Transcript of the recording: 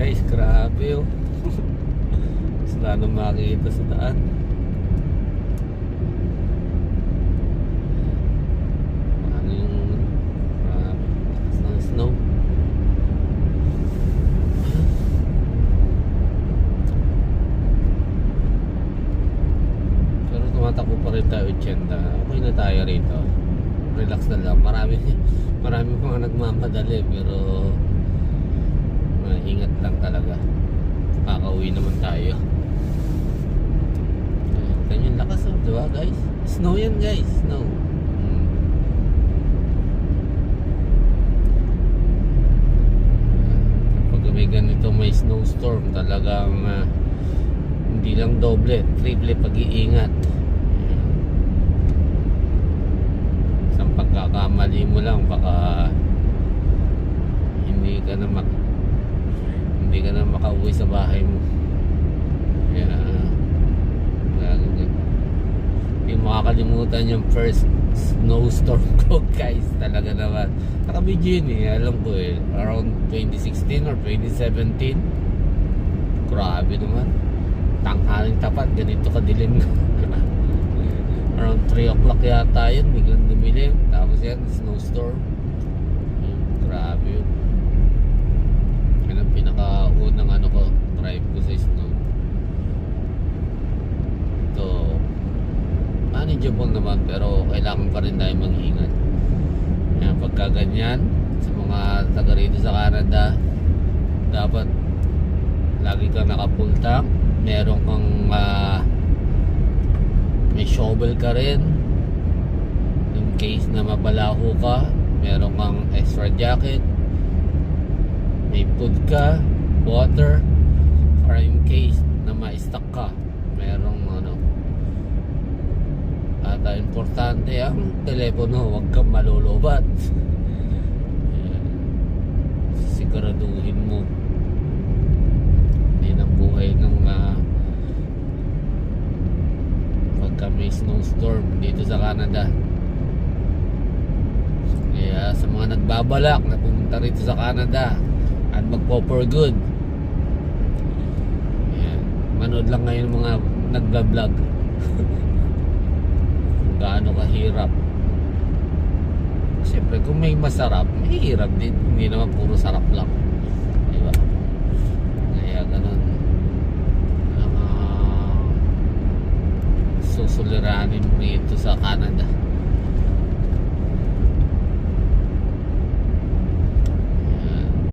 Guys, grabe oh. Wala nang makikita sa daan. Ano yung snow. Pero tumatakbo pa rin tayo 80. Okay na tayo rito. Relax na lang. Marami mga nagmamadali pero ingat lang talaga. Kakauwi naman tayo. Ganyan lakas oh, diba guys? Snow yan guys, snow. Pag may ganito may snowstorm talagang hindi lang doble, triple pag-iingat. Sa pagkakamali mo lang baka hindi ka na makauwi sa bahay mo. Kaya hindi makakalimutan yung first snowstorm ko guys. Talaga naman naka-video yun eh, alam ko eh, around 2016 or 2017. Grabe naman, tanghaling tapat, ganito kadilim na. Around 3 o'clock yata yun, biglang dumilim. Tapos yan, snowstorm. Grabe yun. Yan ang pinakaunang drive ko sa snow. Ito manageable naman pero kailangan pa rin tayo mag-ingat. Yan, pagka ganyan sa mga taga rito sa Canada, dapat lagi kang naka-full tank. Meron kang may shovel ka rin in case na mabalaho ka. Meron kang extra jacket, may food ka, water, or in case na ma-stuck ka, merong at importante ang telepono, huwag kang malulubat. Siguraduhin mo din ang buhay ng pagka may snowstorm dito sa Canada. Kaya sa mga nagbabalak na pumunta rito sa Canada at magpo-for good, manood lang ngayon mga nagbablog kung gaano kahirap. Siyempre kung may masarap, may hirap din. Hindi naman puro sarap lang, diba? Kaya ganun susuliranin mo rito sa Canada.